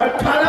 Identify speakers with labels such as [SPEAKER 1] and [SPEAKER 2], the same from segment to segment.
[SPEAKER 1] 18।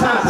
[SPEAKER 1] 7।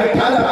[SPEAKER 1] 18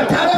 [SPEAKER 1] 18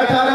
[SPEAKER 1] 18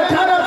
[SPEAKER 1] 18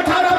[SPEAKER 1] 18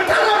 [SPEAKER 1] 18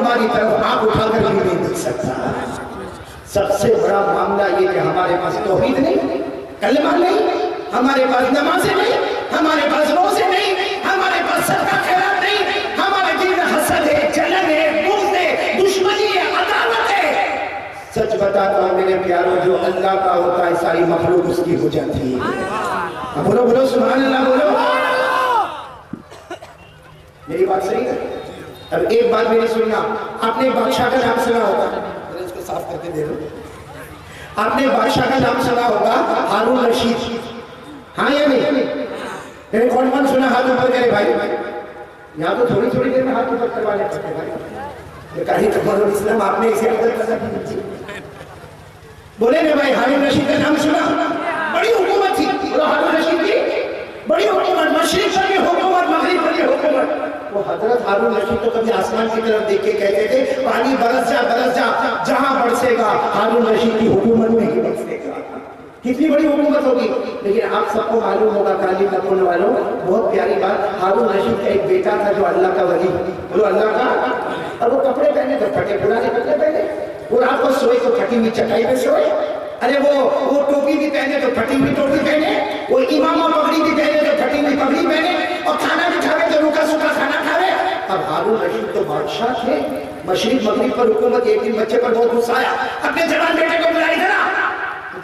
[SPEAKER 1] ہماری طرف آنکھ اٹھا کر بھی نہیں دیکھ سکتا. سب سے بڑا معاملہ یہ کہ ہمارے پاس توحید نہیں, کلمہ نہیں, ہمارے پاس نمازیں نہیں, ہمارے پاس روزے نہیں, ہمارے پاس صدقہ خیرات نہیں, ہمارے دل میں حسد ہے, جلن ہے, بغض ہے, دشمنی ہے, عداوت ہے. سچ بتاتا ہوں میرے پیاروں, جو اللہ کا ہوتا ہے ساری مخلوق اس کی ہو جاتی ہے. بولو بولو سبحان اللہ بولو. میری بات صحیح ہے؟ اب ایک بات میری سننا, آپ نے بادشاہ کا نام سنا ہوگا, اس کو صاف کر کے دے دو. آپ نے بادشاہ کا نام سنا ہوگا ہارون رشید, ہاں یا نہیں؟ کون کون سنا ہاتھ اوپر کرے بھائی. یہاں تو تھوڑی تھوڑی دیر میں ہاتھ اوپر کروانے پڑتے بھائی. کاری کمر اسلام آپ نے اسے عدل کرنا کی. بولے نا بھائی, ہارون رشید کا نام سنا؟ بڑی حکومت تھی. بولو ہارون رشید کی بڑی حکومت, مشرق پر بھی حکومت, مغرب پر بھی حکومت. وہ حضرت ہارون رشید تو کبھی آسمان کی طرف دیکھ کے کہتے تھے پانی برس جا, جہاں برسے گا ہارون رشید کی حکومت میں ہی برسے گا. کتنی بڑی حکومت ہوگی. لیکن آپ سب کو معلوم ہوگا کالی نکلنے والوں, بہت پیاری بات, ہارون رشید کا ایک بیٹا تھا جو اللہ کا ولی, بولو اللہ کا, اور وہ کپڑے پہنے تو پھٹے پرانے کپڑے پہنے, وہ رات کو سوئے تو پھٹی ہوئی چٹائی پہ سوئے, ارے وہ ٹوپی بھی پہنے تو پھٹی ہوئی ٹوپی پہنے, وہ امامہ پگڑی بھی پہنے تو پھٹی ہوئی پگڑی پہنے, اور کھانا بھی کھاوے تو روکا سوکھا کھانا کھاوے. اب ہارون رشید تو بادشاہ تھے, مشرق مغرب پر حکومت. ایک دن بچے پر بہت غصہ آیا, اپنے جوان بیٹے کو بلائی ذرا.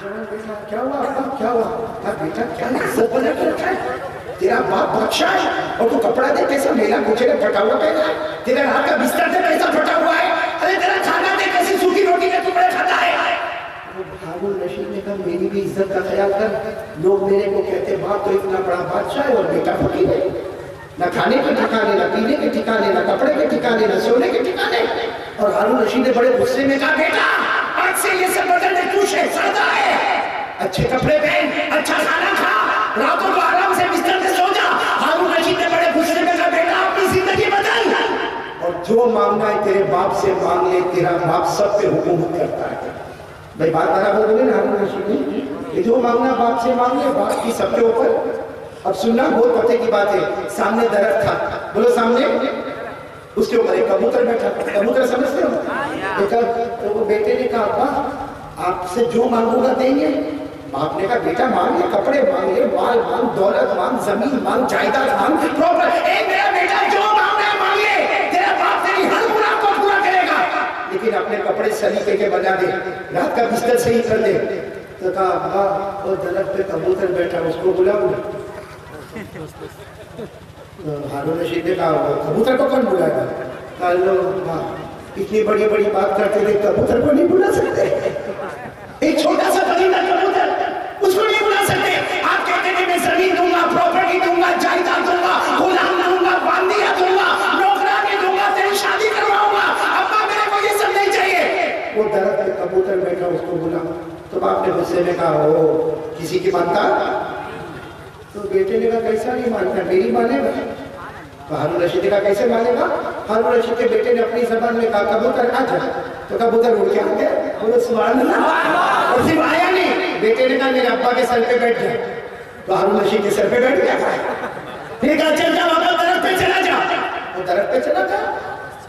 [SPEAKER 1] جوان بیٹا کیا ہوا, کیا ہوا؟ بیٹا کیا عزت بنا کے رکھا ہے, تیرا باپ بادشاہ ہے اور تو کپڑا دے کیسا میلا کچھ نے پھٹا ہوا پہنا ہے, تیرا رات کا بستر سے کیسا پھٹا ہوا ہے, ارے تیرا کھانا دے کیسی سوکھی روٹی کے ٹکڑے کھاتا ہے. ہارون رشید نے کہا میری بھی عزت کا خیال کر, لوگ میرے کو کہتے باپ تو اتنا بڑا بادشاہ ہے اور بیٹا فقیر ہے, نہ کھانے کے ٹھکانے, نہ پینے کے ٹھکانے, نہ کپڑے کے ٹھکانے, نہ سونے کے ٹھکانے. اور ہارون رشید نے بڑے غصے میں کہا بیٹا آج سے یہ سب بدلنے تو شہزادہ ہے, اچھے کپڑے پہن, اچھا کھانا کھا, راتوں کو آرام سے بستر پہ سو جا. ہارون رشید نے بڑے غصے میں کہا بیٹا اپنی زندگی بدل, اور جو مانگنا ہے تیرے باپ سے مانگ لے, تیرا باپ سب پہ حکومت کرتا ہے. بھائی بات برابر بولے نا ہارون رشید نے, کہ جو مانگنا باپ سے مانگ لے, باپ کی سب کے اوپر. اب سننا بہت پتے کی بات ہے, سامنے درخت تھا, بولو سامنے, اس کے اوپر ایک کبوتر بیٹھا. کبوتر سمجھتے ہو؟ تو وہ بیٹے نے کہا ابا آپ سے جو مانگوں گا دیں گے. باپ نے کہا بیٹا مانگ لے, کپڑے مانگ لے, مال مانگ, دولت مانگ, زمین مانگ, جائیداد مانگ, اے میرا بیٹا جو مانگنا ہے مانگ لے, تیرا باپ تیری ہر مراد کو پورا کرے گا, لیکن اپنے کپڑے سلیقے کے بنا دے, رات کا بستر صحیح کر دے. تو کہا ابا وہ درخت پہ کبوتر بیٹھا, اس کو بلاؤ. ہارون رشید نے کہا کبوتر کو کون بلائے گا؟ کہا لو اتنی بڑی بڑی بات کرتے تھے, کبوتر کو نہیں بلا سکتے, ایک چھوٹا سا پرندہ کبوتر, اس کو نہیں بلا سکتے. آپ کہتے تھے میں زمین دوں گا, پراپرٹی دوں گا, جائیداد دوں گا, غلام دوں گا, باندیا دوں گا, نوکرانی دوں گا, تیری شادی کرواؤں گا, ابا میرے کو یہ سب نہیں چاہیے. وہ درخت پہ کبوتر بیٹھا, اس کو بلا. تو باپ نے غصے میں کہا او کسی کی مانتا؟ تو بیٹے نے کہا کیسا نہیں مانتا, میری مانے گا. تو ہارون رشید نے کہا کیسے مانے گا؟ ہارون رشید کے بیٹے نے اپنی زبان میں کہا کبوتر آ جا. تو کبوتر اڑ کے آ گیا, بولو سبحان اللہ. اور صرف آیا نہیں, بیٹے نے کہا میرے ابا کے سر پہ بیٹھ جائے. تو ہارون رشید کے سر پہ بیٹھ گیا. پھر کہا چل جا بابا درخت پہ چلا جا. وہ درخت پہ چلا گیا.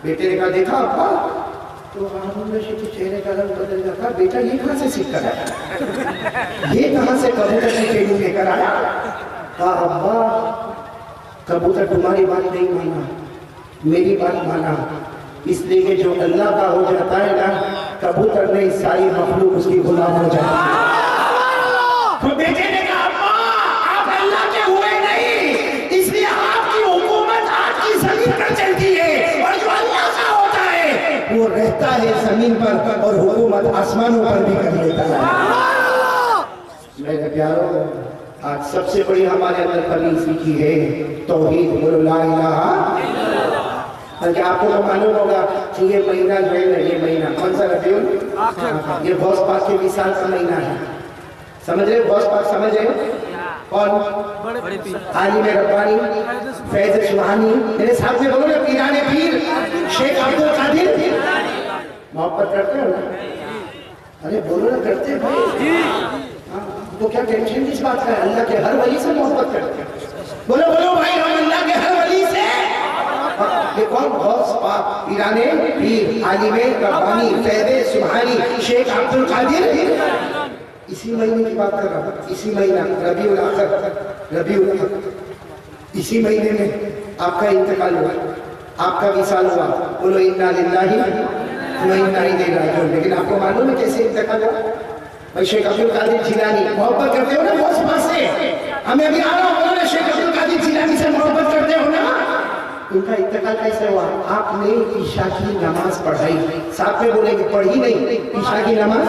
[SPEAKER 1] بیٹے نے کہا دیکھا ابا. تو ہارون رشید کے چہرے کا رنگ بدل گیا. کہا بیٹا یہ کہاں سے سیکھ کر آیا, یہ کہاں سے کبوتر کی ٹریننگ لے کر آیا؟ کہا ابا کبوتر تمہاری بات نہیں مانا, میری بات مانا, اس لیے کہ جو اللہ کا ہو جاتا ہے نا, کبوتر نہیں ساری مخلوق اس کی غلام ہو جاتی ہے. تو بیٹے نے کہا ابا آپ اللہ کے ہوئے نہیں, اس لیے آپ کی حکومت آپ کی زمین پر چلتی ہے, اور جو اللہ کا ہوتا ہے وہ رہتا ہے زمین پر, اور حکومت آسمانوں پر بھی کر لیتا ہے. میرے پیاروں, آج سب سے بڑی ہمارے اندر کمی سیکھی ہے توحید, بولو لا الہ الا اللہ. بلکہ آپ کو معلوم ہوگا کہ یہ مہینہ جو ہے نا, یہ مہینہ کون سا ربیع الاخر, یہ غوث پاک کے وصال کا مہینہ ہے. سمجھ رہے غوث پاک, سمجھ رہے کون؟ عالم ربانی, فیض سبحانی. میرے ساتھ میں بولو نا, پیران پیر شیخ عبد القادر. محبت کرتے ہو نا؟ ارے بولو نا, کرتے بھائی. تو کیا ٹینشن کس بات کا ہے, اللہ کے ہر ولی سے محبت کرتے ہیں. بولو بولو بھائی, ہم اللہ کے ہر ولی سے یہ کون؟ غوث پاک پیرانے پیر عالم ربانی فیض سبحانی شیخ عبد القادر. اسی مہینے کی بات کر رہا ہوں، اسی مہینہ ربیع الاخر، اسی مہینے میں آپ کا انتقال ہوا، آپ کا وصال ہوا. بولو انا للہ و انا الیہ راجعون. لیکن آپ کو معلوم ہے کیسے انتقال ہوا؟ بھائی شیخ عبد القادر جیلانی محبت کرتے ہو نا غوث پاک سے؟ ہمیں ابھی آ رہا ہو نا شیخ عبد القادر جیلانی سے محبت کرتے ہو نا؟ ان کا انتقال کیسے ہوا؟ آپ نے عشاء کی نماز پڑھائی، ساتھ میں بولیں گے پڑھی نہیں، عشاء کی نماز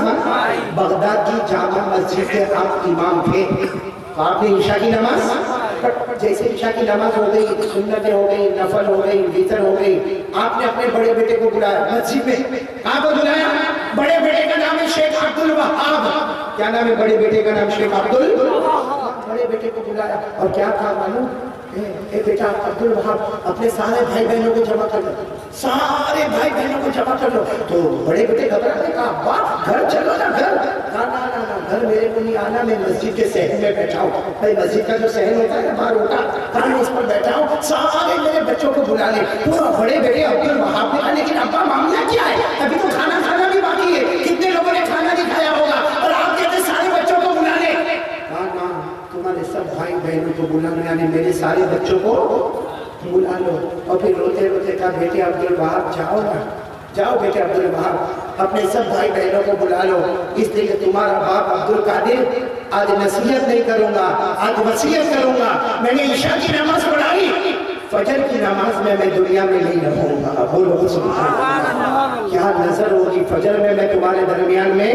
[SPEAKER 1] بغداد کی جامع مسجد کے آپ امام تھے، تو آپ نے عشاء کی نماز جیسے عشاء کی نماز ہو گئی، سنتیں ہو گئی، نفل ہو گئی، وتر ہو گئی، آپ نے اپنے بڑے بیٹے کو بلایا مسجد میں. کہاں کو بلایا؟ بڑے بیٹے کا نام ہے شیخ عبد الوہاب. کیا نام ہے بڑے بیٹے کا نام؟ شیخ عبد الوہاب. بڑے بیٹے کو بلایا اور کیا تھا معلوم؟ اے بیٹا عبد الوہاب اپنے سارے بھائی بہنوں کو جمع کر لو، سارے بھائی بہنوں کو جمع کر لو. تو بڑے بیٹے گھبراتے کہا ابا گھر چلو نا گھر. نا گھر میرے کو نہیں آنا، میں مسجد کے صحن میں بیٹھا ہوں. بھائی مسجد کا جو صحن ہوتا ہے نا باہر ہوتا ہے، میں اس پر بیٹھا ہوں، سارے میرے بچوں کو بلا لے. پورا بڑے بیٹے عبد الوہاب نے کہا لیکن ابا معاملہ کیا ہے؟ ابھی تو کھانا بھی باقی ہے، کتنے لوگوں نے کھانا نہیں کھایا ہوگا اور آپ کہتے سارے بچوں کو بلا لے. تمہارے سب بھائی بہنوں کو بلانے، یعنی میرے سارے بچوں کو بلا لو. اور پھر روتے روتے کہا بیٹے عبد الوہاب جاؤ نا، جاؤ بیٹے عبد الوہاب اپنے سب بھائی بہنوں کو بلا لو، اس لیے کہ تمہارا باپ عبد القادر آج نصیحت نہیں کروں گا، آج وصیت کروں گا. میں نے عشاء کی نماز پڑھائی، فجر کی نماز میں دنیا میں نہیں رہوں گا. بولو سبحان اللہ. کیا نظر ہوگی فجر میں تمہارے درمیان میں.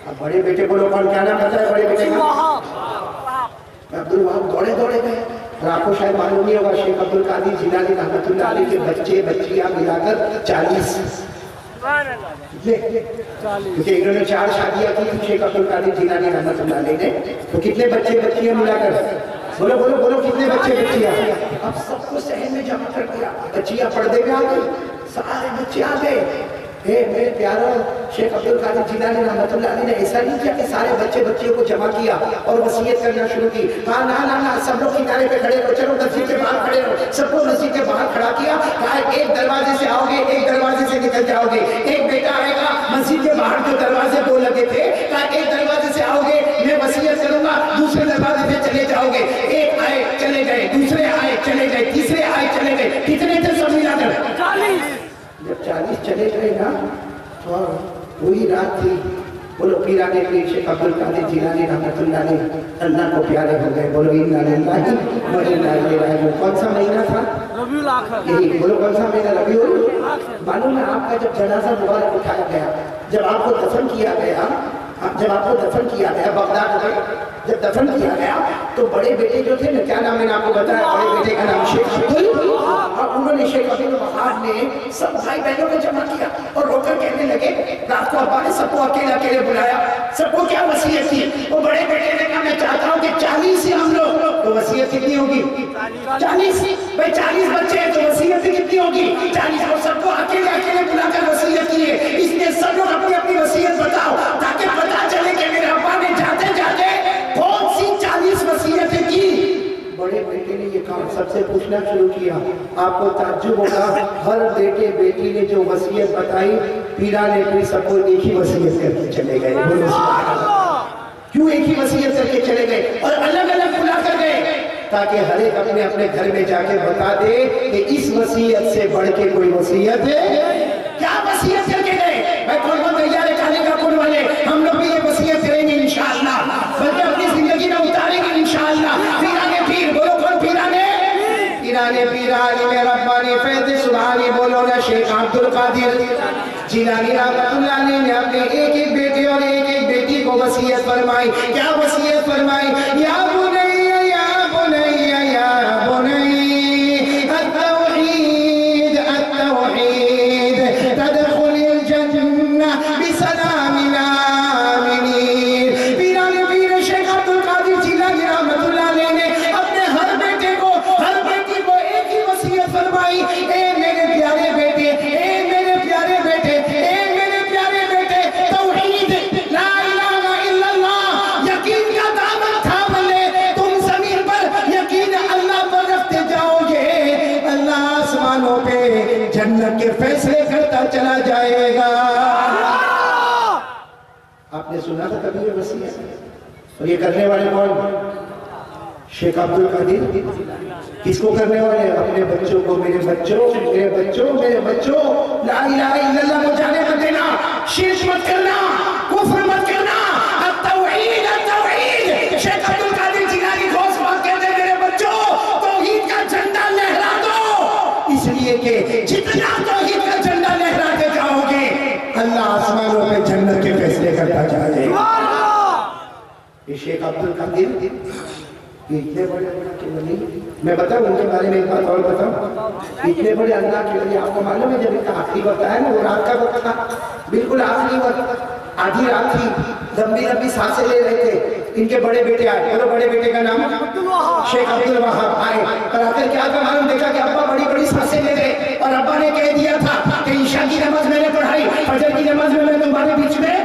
[SPEAKER 1] اب بڑے بیٹے بولو کون، کیا نام پتا ہے بڑے بیٹے کا؟ عبد الوہاب دوڑے گئے. اور آپ کو شاید معلوم نہیں ہوگا شیخ عبد القادر جیلانی رحمۃ اللہ علیہ کے بچے بچیاں ملا کر 40. کیونکہ انہوں نے 4 شادیاں کی شیخ عبد القادر جیلانی رحمۃ اللہ علیہ نے، تو کتنے بچے بچیاں ملا کر؟ بولو کتنے بچے بچیاں؟ اب سب کو صحن میں جمع کر دیا، بچیاں پردے میں آ گئی، سارے بچے آ گئے. میرے پیارا شیخ عبد القادر جیلانی رحمۃ اللہ علیہ نے ایسا نہیں کیا کہ سارے بچے بچیوں کو جمع کیا اور وصیت کرنا شروع کی. کہا نا سب لوگ کنارے پہ کھڑے ہو، چلو مسجد کے باہر کھڑے ہو. سب کو مسجد کے باہر کھڑا کیا. کہا ایک دروازے سے آؤ گے، ایک دروازے سے نکل جاؤ گے. ایک بیٹا آئے گا مسجد کے باہر جو دروازے دو لگے تھے، کہا ایک دروازے سے آؤ گے میں وصیت کروں گا، دوسرے دروازے سے چلے جاؤ گے. ایک آئے چلے گئے، دوسرے آئے چلے گئے، تیسرے آئے چلے گئے. کتنے تھے سب ملا کر؟ 40. جب 40 چلے گئے نا تو وہی رات تھی. بولو پیرانے پیر شیخ عبد القادر جیلانی رحمۃ اللہ علیہ اللہ کو پیارے ہو گئے. بولو انا للہ و انا الیہ راجعون. کون سا مہینہ تھا؟ ربیع الاخر. یہی بولو کون سا مہینہ؟ ربیع الاخر. معلوم ہے آپ کا جب جنازہ مبارک اٹھایا گیا، جب آپ کو دفن کیا گیا بغداد میں، جب دفن کیا گیا تو بڑے بیٹے جو تھے نا، کیا نام ہے نے آپ کو بتایا؟ بڑے بیٹے کا نام شیخ عبد الوہاب. اور انہوں نے شیخ عبد الوہاب نے سب بھائی بہنوں کو جمع کیا اور رو کر کہنے لگے. رات کو ابا نے سب کو اکیلے بلایا، سب کو کیا وصیت کی؟ وہ بڑے بیٹے نے کہا میں چاہتا ہوں کہ 40 ہی ہم لوگ. تو وصیت کتنی ہوگی؟ 40. بھائی 40 بچے ہیں تو وصیت کتنی ہوگی؟ 40. اور سب کو اکیلے بلا کر وصیت کی ہے. اس لیے سب لوگ اپنی اپنی وصیت بتاؤ تاکہ پتا چلے کہ میرے ابا نے جاتے کون سی 40 وصیتیں کی. بڑے بیٹے نے یہ کام سب سے پوچھنا شروع کیا. آپ کو تعجب ہوگا، ہر بیٹے بیٹی نے جو وصیت بتائی پیرانے پیر سب کو ایک ہی وصیت کر کے چلے گئے. کیوں ایک ہی وصیت کر کے چلے گئے اور الگ الگ بلا کر گئے؟ تاکہ ہر ایک اپنے اپنے گھر میں جا کے بتا دے کہ اس وصیت سے بڑھ کے کوئی وصیت ہے. کیا وصیت کر کے گئے؟ میں کون تیار ہے کھانے کا کون والے؟ ہم لوگ بھی یہ وصیت کریں گے انشاءاللہ، بلکہ اپنی زندگی میں اتاریں گے انشاءاللہ. پیرانے پیر بولو کون؟ پیرانے پیر عالم ربانی فیض سبحانی. بولو نا شیخ عبد القادر جیلانی رحمۃ اللہ علیہ نے اپنے ایک ایک بیٹے اور ایک ایک بیٹی کو وصیت فرمائی. کیا وصیت فرمائی؟ یا بنی یا بنی یا بنی التوحید التوحید تدخل الجنہ بسلام آمنین. پیرانے پیر شیخ عبد القادر جیلانی رحمۃ اللہ علیہ نے اپنے ہر بیٹے کو ہر بیٹی کو ایک ہی وصیت فرمائی. اے میرے پیارے بیٹے، اے میرے پیارے بیٹے، اے میرے پیارے بیٹے، توحید لا الہ الا اللہ یقین کا دامن تھام لے آپ نے سنا تھا کبھی یہ وصیت؟ اور یہ کرنے والے کون؟ شیخ عبد القادر. کس کو کرنے والے؟ اپنے بچوں کو. میرے بچوں میرے بچوں میرے بچوں، لا الہ الا اللہ کو جانے مت دینا، شرک مت کرنا، کفر مت کرنا، التوحید التوحید. شیخ عبد القادر جیلانی غوث پاک کہتے ہیں میرے بچوں توحید کا جھنڈا لہرا دو، اس لیے کہ جتنا توحید کا جھنڈا لہراتے جاؤ گے اللہ آسمانوں میں جنت کے فیصلے کرتا جائے گا. یہ شیخ عبد القادر یہ اتنے بڑے اللہ کے ولی، میں بتاؤں ان کے بارے میں ایک بات اور بتاؤں. اتنے بڑے اللہ کے ولی، آپ کو معلوم ہے جب ان کا آخری وقت آیا نا، وہ رات کا وقت تھا، بالکل آخری وقت، آدھی رات تھی، لمبی لمبی سانسیں لے رہے تھے. ان کے بڑے بیٹے آئے. بولو بڑے بیٹے کا نام شیخ عبد الوہاب. آئے اور آ کر کیا تھا معلوم؟ دیکھا کہ ابا بڑی بڑی سانسیں لے رہے، اور ابا نے کہہ دیا تھا کہ عشاء کی نماز میں نے پڑھائی، فجر کی نماز میں تمہارے بیچ میں.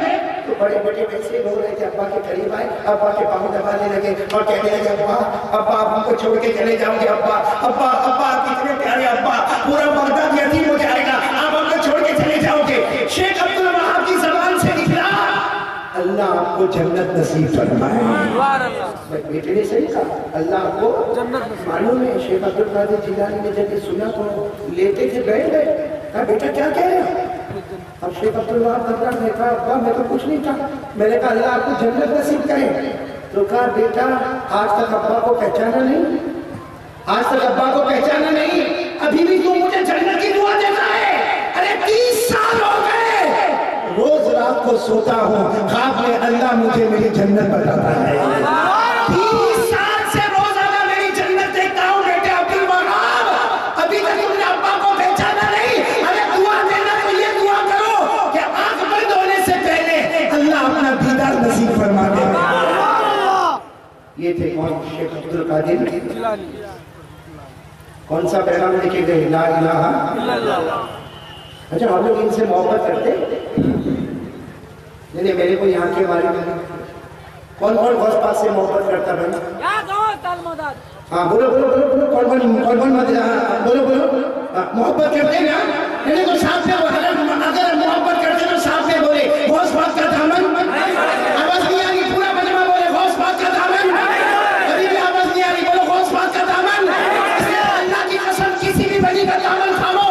[SPEAKER 1] تو بڑے بیٹے ویسے ہو رہے تھے، ابا کے قریب آئے، ابا کے پاؤں دبانے لگے اور کہنے لگے ابا ابا آپ ہم کو چھوڑ کے چلے جاؤ گے؟ ابا ابا ابا کتنے پیارے ابا، پورا بغداد یتیم ہو جائے گا، آپ ہم کو چھوڑ کے چلے جاؤ گے. شیخ عبد الوہاب کی زبان سے نکلا اللہ آپ کو جنت نصیب فرمائے. بیٹے نے صحیح کہا، اللہ آپ کو جنت. معلوم ہے شیخ عبد القادر جیلانی نے جب یہ سنا تو لیتے تھے، بیٹھ گئے. کہا بیٹا کیا کہہ رہے ہو؟ اب شیخ عبد الوہاب نے کہا ابا میں تو کچھ نہیں کہا، میں نے کہا اللہ آپ کو جنت نصیب کرے. تو کہا بیٹا آج تک ابا کو پہچانا نہیں، آج تک ابا کو پہچانا نہیں، ابھی بھی تو مجھے جنت کی دعا دیتا ہے. ارے 30 سال ہو گئے روز رات کو سوتا ہوں، خواب میں اللہ مجھے میری جنت بتاتا ہے. 30 سال سے روزانہ میری جنت دیکھتا ہوں. بیٹے عبد الوہاب ابھی تک تم نے ابا کو پہچانا نہیں. ارے دعا دینا تو یہ دعا کرو کہ آنکھ بند ہونے سے پہلے اللہ اپنا دیدار نصیب فرما دے. یہ تھے کون؟ شیخ عبد القادر جیلانی. کون سا پیغام لے کے گئے؟ لا الہ الا اللہ. اچھا ہم لوگ ان سے محبت کرتے نہیں؟ میرے کو یہاں کے بارے میں کون کون غوث پاک سے محبت کرتا بھائی؟ ہاں بولو بولو بولو بولو کون کون بولو بولو محبت کرتے نا؟ نہیں تو ساتھ میں اگر محبت کرتے تو ساتھ میں بولے غوث پاک کا دامن. آواز نہیں آ رہی، پورا مجمع بولے غوث پاک کا دامن. ابھی بھی آواز نہیں آ رہی، بولو غوث پاک کا دامن. اللہ کی قسم کسی بھی ولی کا دامن تھامو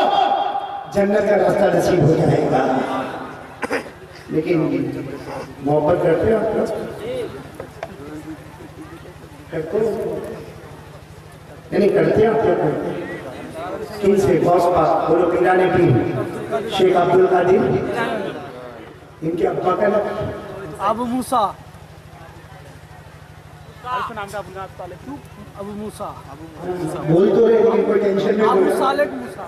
[SPEAKER 1] جنت کا راستہ نصیب ہو جائے گا. لیکن محبت کرتے ہو آپ لوگ؟ نہیں کرتے آپ لوگ؟ کن سے؟ غوث پاک. بولو پیران پیر شیخ عبد القادر. ان کے ابا کا نام
[SPEAKER 2] ابو موسیٰ. ابو موسیٰ
[SPEAKER 1] بول تو رہے ہیں، کوئی ٹینشن نہیں.
[SPEAKER 2] ابو صالح موسیٰ.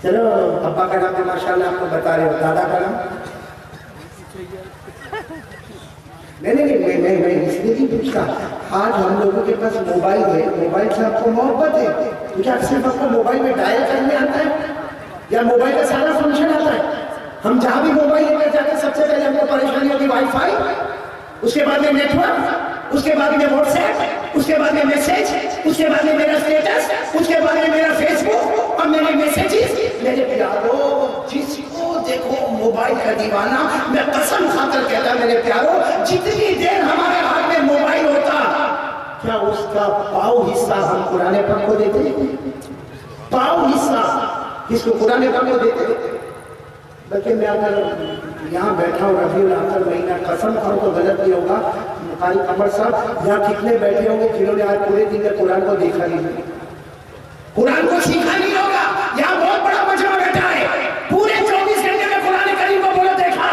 [SPEAKER 1] چلو ابا کا نام تو ماشاءاللہ آپ کو بتا رہے ہو. دادا کا نام؟ نہیں میں اس لیے نہیں پوچھتا. آج ہم لوگوں کے پاس موبائل ہے، موبائل سے آپ کو محبت ہے تو کیا صرف آپ کو موبائل میں ڈائل کرنے آتا ہے یا موبائل کا سارا فنکشن آتا ہے؟ ہم جہاں بھی موبائل لے کر جاتے سب سے پہلے ہم کو پریشانی ہوتی وائی فائی، اس کے بعد میں نیٹ ورک، اس کے بعد میں واٹس ایپ، اس کے بعد میں میسج، اس کے بعد میں میرا اسٹیٹس، اس کے بعد میں میرا فیس بک اور میرے میسیجز. میرے پیارو جس کو دیکھو موبائل کا دیوانہ، میں قسم کھا کر کہتا میرے پیارو جتنی دیر ہمارے ہاتھ میں موبائل ہوتا کیا اس کا پاؤ حصہ ہم قرآن پاک کو دیتے؟ پاؤ حصہ کس کو؟ قرآن پاک کو دیتے. بلکہ میں اگر یہاں بیٹھا ہوں ربیع الاخر مہینہ، قسم کھاؤں تو غلط نہیں ہوگا، قاری قمر صاحب یہاں کتنے بیٹھے ہوں گے جنہوں نے آج پورے دن میں قرآن کو دیکھا نہیں، قرآن کو سیکھا نہیں ہوگا. یہاں بہت بڑا مجمع بیٹھا ہے، پورے 24 گھنٹے میں قرآن کریم کو بولو دیکھا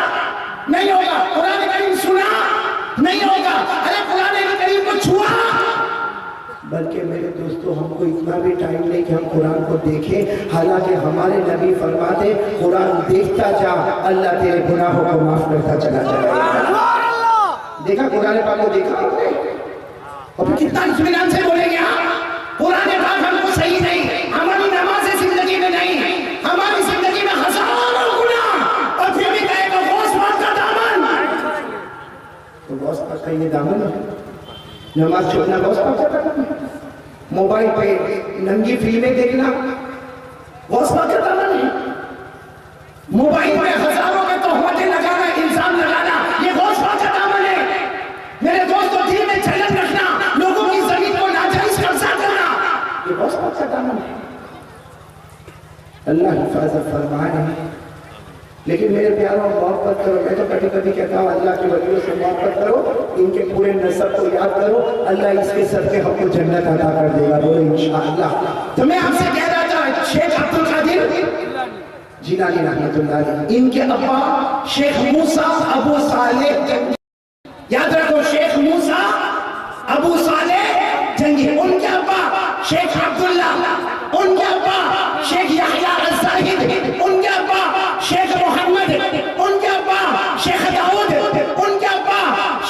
[SPEAKER 1] نہیں ہوگا، قرآن کریم سنا نہیں ہوگا، ارے قرآن کریم کو چھوا. بلکہ میرے دوستو ہم کو اتنا بھی ٹائم نہیں کہ ہم قرآن کو دیکھیں، حالانکہ ہمارے نبی فرماتے قرآن دیکھتا جا اللہ تیرے گناہوں کو معاف کرتا چلا جائے گا. دیکھا قرآن پاک کو دیکھا آپ نے؟ اور پھر کتنا اطمینان سے بولیں گے آپ قرآن پاک ہم کو صحیح نہیں، ہماری نماز زندگی میں نہیں، ہماری زندگی میں ہزاروں گناہ، اور پھر بھی کہے گا غوث پاک کا دامن. تو غوث پاک کا یہ دامن ہے، نماز چھوڑنا غوث پاک کا دامن ہے، موبائل پہ ننگی فلمیں دیکھنا غوث پاک کا دامن ہے، موبائل پہ ہزاروں کے تہمتیں لگانا، الزام لگانا اللہ حفاظت فرمائے. لیکن میرے پیاروں محبت کرو. میں تو کبھی کبھی کہتا ہوں اللہ کے ولیوں سے محبت کرو, ان کے پورے نسب کو یاد کرو, اللہ اس کے صدقے ہم کو جنت عطا کر دے گا. بولو انشاءاللہ. تو میں آپ سے کہہ رہا تھا شیخ عبد القادر جیلانی رحمۃ اللہ علیہ, ان کے ابا شیخ موسیٰ ابو صالح, یاد رکھو شیخ موسیٰ ابو صالح جنگی, ان کے ابا شیخ عبداللہ, ان کے ابا شیخ یحییٰ الزاہد, ان کے ابا شیخ محمد, ان کے ابا شیخ داؤد, ان کے ابا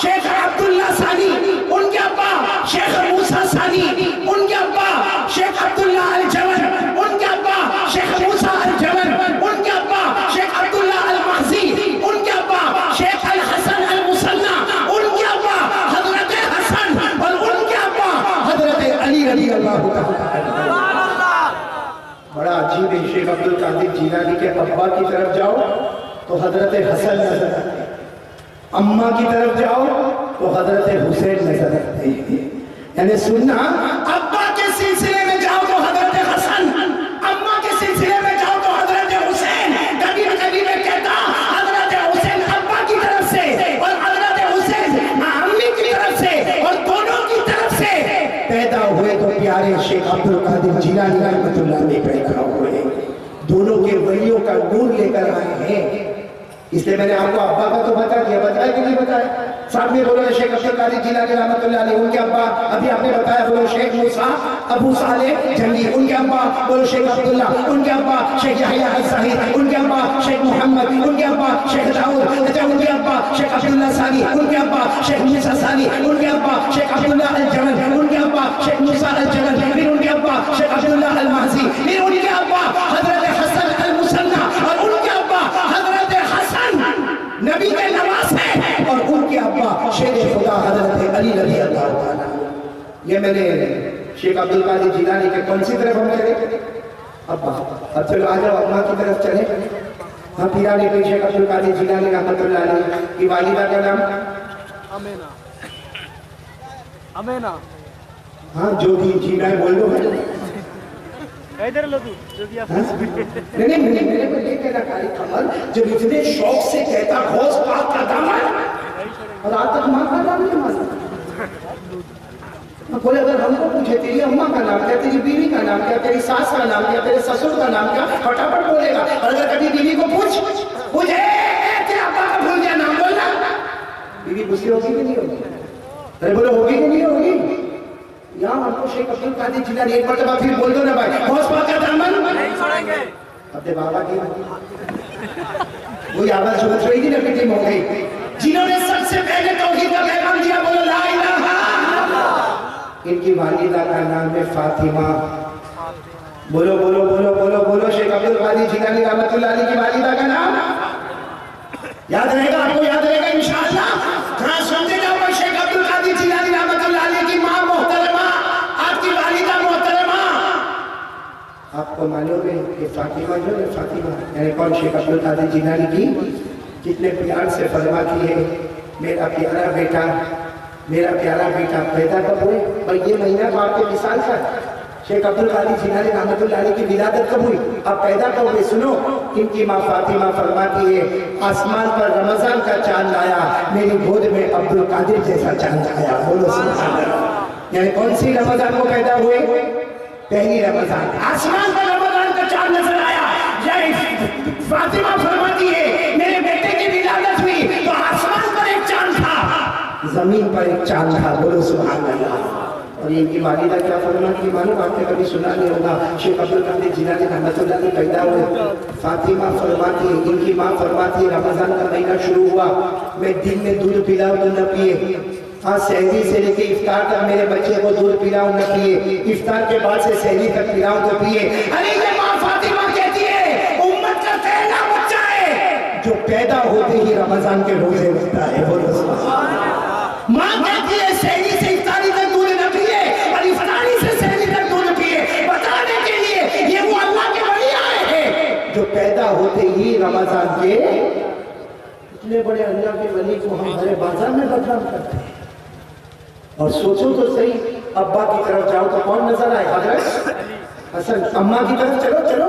[SPEAKER 1] شیخ عبداللہ ثانی, ان کے ابا شیخ موسیٰ ثانی, ان کے ابا شیخ عبداللہ الجمل, ان کے ابا شیخ موسیٰ الجمل, ان کے ابا شیخ عبداللہ المحضی, ان کے ابا شیخ الحسن المثنی, ان کے ابا حضرت حسن, اور ان کے ابا حضرت علی رضی اللہ تعالیٰ. بڑا عجیب ہے. شیخ عبد القادر جیلانی کے ابا کی طرف جاؤ تو حضرت حسن نظر آتے ہیں, اماں کی طرف جاؤ تو حضرت حسین نظر آتے ہیں. یعنی سننا, ابا کے سلسلے میں جاؤ تو حضرت حسن, اماں کے سلسلے میں جاؤ تو حضرت حسین. کبھی کبھی میں کہتا حضرت حسین ابا کی طرف سے اور حضرت حسین امی کی طرف سے, اور دونوں کی طرف سے پیدا ہوئے تو پیارے شیخ عبد القادر جیلانی رحمۃ اللہ علیہ پیدا ہوئے. دونوں کے ولیوں کا نور لے کر آئے ہیں. اس لیے میں نے آپ کو ابا کا تو بتا دیا, بتایا کہ نہیں بتایا؟ صاحب نے بولا شیخ عبد القادر جیلانی رحمۃ اللہ علیہ, ان کے ابا ابھی آپ نے بتایا, بولو شیخ موسیٰ ابو صالح جنگی, ان کے ابا بولو شیخ عبداللہ, ان کے ابا شیخ یحییٰ الزاہد, ان کے ابا شیخ محمد, ان کے ابا شیخ داؤد, ان کے ابا شیخ عبداللہ ثانی, ان کے ابا شیخ موسیٰ ثانی, ان کے ابا شیخ عبداللہ الجمل, ان کے ابا شیخ موسیٰ الجمل, پھر ان کے ابا شیخ عبداللہ المحضی, پھر ان کے ابا حضرت حسن المثنی, اور ان کے ابا حضرت حسن نبی کے نواز ہے, اور ان کے ابا شیر خدا حضرت علی رضی اللہ تعالیٰ. یہ میں نے شیخ عبد القادر جیلانی کے کون سی طرف ہم چلے؟ ابا. اب چلو آ جاؤ اماں کی طرف چلے. ہاں پیرانے پہ شیخ عبد القادر جیلانی رحمۃ اللہ علیہ کی والدہ کا نام
[SPEAKER 2] امینا. امینا.
[SPEAKER 1] ہاں جو بھی جی میں بول دو.
[SPEAKER 2] ادھر لو تو جو بھی آپ
[SPEAKER 1] نہیں میرے کو یہ کہنا قاری کمل جب اتنے شوق سے کہتا غوث پاک کا دامن, اور آج تک ماں کا نام نہیں مانتا. بولے اگر ہم کو پوچھے تیری اماں کا نام کیا, تیری بیوی کا نام کیا, تیری ساس کا نام کیا, تیرے سسر کا نام کیا, پھٹافٹ بولے گا. اور اگر کبھی بیوی کو پوچھے تیرے ابا کا بھول گیا نام بولنا, بیوی غصے ہوگی کہ نہیں ہوگی؟ ارے بولے ہوگی کہ نہیں ہوگی؟ یہاں ہم کو شیخ عبد القادر جیلانی ایک مرتبہ پھر بول دو نا بھائی, غوث پاک کا دامن نہیں چھوڑیں گے. اپنے بابا کی وہی آواز جو بچ رہی تھی نا فٹنگ ہو گئی, جنہوں نے سب سے پہلے توحید کا پیغام دیا, بولو لا الہ الا اللہ. ان کی والدہ کا نام ہے فاطمہ. بولو بولو بولو بولو بولو شیخ عبد القادر جیلانی رحمۃ اللہ علیہ کی والدہ کا نام یاد رہے گا, آپ کو یاد رہے گا انشاءاللہ. ہاں سنتے جاؤ, شیخ عبد القادر جیلانی رحمۃ اللہ علیہ کی ماں محترمہ, آپ کی والدہ محترمہ. آپ کو معلوم ہے کہ فاطمہ جو ہے, فاطمہ یعنی کون؟ شیخ عبد القادر جیلانی کی کتنے پیار سے فرماتی ہے, میرا پیارا بیٹا, میرا پیارا بیٹا پیدا کب ہوئے؟ اور یہ مہینہ تو آپ کے مثال کا. شیخ عبد القادر جیلانی رحمۃ اللہ علیہ کی ولادت کب ہوئی؟ اب پیدا کب ہوئے؟ سنو, ان کی ماں فاطمہ فرماتی ہے, آسمان پر رمضان کا چاند آیا, میری گود میں عبد القادر جیسا چاند آیا. بولو سبحان اللہ. یعنی کون سی رمضان کو پیدا ہوئے؟ پہلی رمضان. آسمان پر رمضان کا چاند نظر آیا. فاطمہ فرماتی ہے میرے بیٹے کی ولادت ہوئی تو آسمان پر ایک چاند تھا, زمین پر ایک چاند تھا. بولو سبحان اللہ. اور ان کی والدہ کیا فرماتی معلوم؟ آپ نے کبھی سنا نہیں ہوگا. شیخ عبد القادر جیلانی رحمۃ اللہ علیہ پیدا ہوئے, فاطمہ فرماتی ہے, ان کی ماں فرماتی ہے رمضان کا مہینہ شروع ہوا, میں دن میں دودھ پلاؤں تو نہ پیے, ہاں سحری سے لے کے افطار تک میرے بچے کو دودھ پلاؤں نہ پیے, افطار کے بعد سے سحری تک پلاؤں تو پیے. ارے یہ ماں فاطمہ کہتی ہے امت کا پہلا بچہ ہے جو پیدا ہوتے ہی رمضان کے روزے رکھتا ہے. بولو سبحان اللہ. ماں کہتی ہے سحری سے افطاری تک دودھ نہ پیے, اور افطاری سے سحری تک دودھ پیے, بتانے کے لیے یہ وہ اللہ کے ولی آئے ہیں جو پیدا ہوتے ہی رمضان کے. اتنے بڑے اللہ کے ولی کو ہم ہمارے بازار میں بدنام کرتے ہیں. اور سوچو تو صحیح, ابا کی طرف جاؤ تو کون نظر آئے؟ حضرت حسن. اماں کی طرف چلو چلو,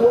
[SPEAKER 1] 2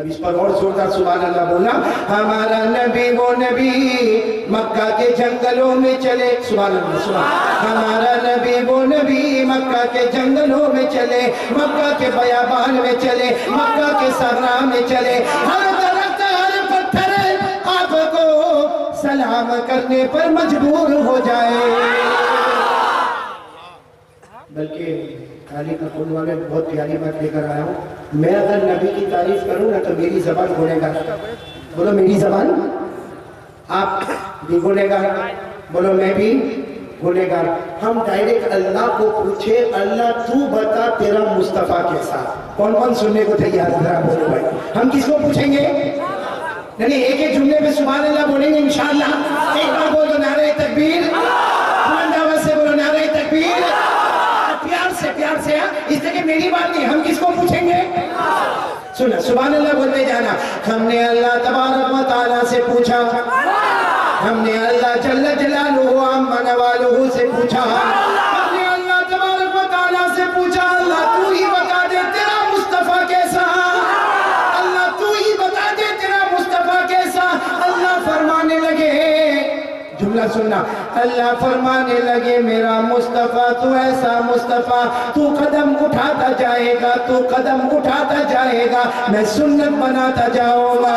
[SPEAKER 1] اب اس پر اور زوردار سبحان اللہ بولنا. ہمارا نبی وہ نبی مکہ کے جنگلوں میں چلے. سبحان اللہ سبحان. ہمارا نبی وہ نبی مکہ کے جنگلوں میں چلے, مکہ کے بیابان میں چلے, مکہ کے صحرا میں چلے, ہر درخت ہر پتھر آپ کو سلام کرنے پر مجبور ہو جائے. بلکہ خالی کا خود والے بہت پیاری بات لے کر آیا ہوں. میں اگر نبی کی تعریف کروں نا تو میری زبان گنے گا. بولو میری زبان, آپ بھی گنے گا, بولو میں بھی گنے گا. ہم ڈائریکٹ اللہ کو پوچھے, اللہ تو بتا تیرا مصطفیٰ کیسا. کون کون سننے کو تیار ہے ذرا بولو بھائی. ہم کس کو پوچھیں گے؟ نہیں, ایک ایک جملے پہ سبحان اللہ بولیں گے انشاءاللہ. ایک بار بولو نعرہ تکبیر, بلند آواز سے بولو نعرہ تکبیر, پیار سے. اس لیے کہ میری بات نہیں, ہم کس کو پوچھیں گے؟ سننا سبحان اللہ بولتے جانا. ہم نے اللہ تبارک و تعالیٰ سے پوچھا, ہم نے اللہ جل جلالہ عما نوالہ سے پوچھا, ہم نے اللہ تبارک و تعالیٰ سے پوچھا, اللہ تو ہی بتا دے تیرا مصطفیٰ کیسا, اللہ تو ہی بتا دے تیرا مصطفیٰ کیسا. اللہ فرمانے لگے, جملہ سننا, اللہ فرمانے لگے میرا مصطفیٰ تو ایسا مصطفیٰ, تو قدم اٹھاتا جائے گا, تو قدم اٹھاتا جائے گا, میں سنت بناتا جاؤں گا.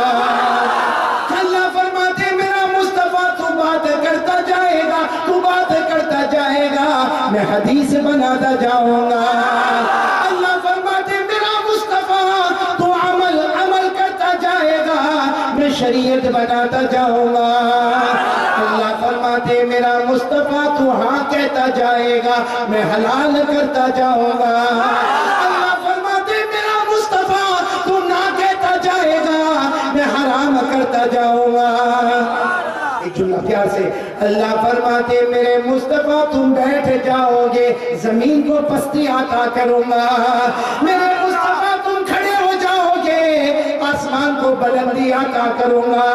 [SPEAKER 1] اللہ فرماتے میرا مصطفیٰ تو بات کرتا جائے گا, تو بات کرتا جائے گا, میں حدیث بناتا جاؤں گا. اللہ فرماتے میرا مصطفیٰ تو عمل کرتا جائے گا, میں شریعت بناتا جاؤں گا. اللہ فرماتے میرا مصطفیٰ تو ہاں کہتا جائے گا, میں حلال کرتا جاؤں گا. اللہ فرماتے میرا مصطفیٰ تو نہ کہتا جائے گا, میں حرام کرتا جاؤں گا. ایک جملہ پیار سے, اللہ فرماتے میرے مصطفیٰ تم بیٹھ جاؤ گے, زمین کو پستی عطا کروں گا. میرے مصطفیٰ تم کھڑے ہو جاؤ گے, آسمان کو بلندی عطا کروں گا.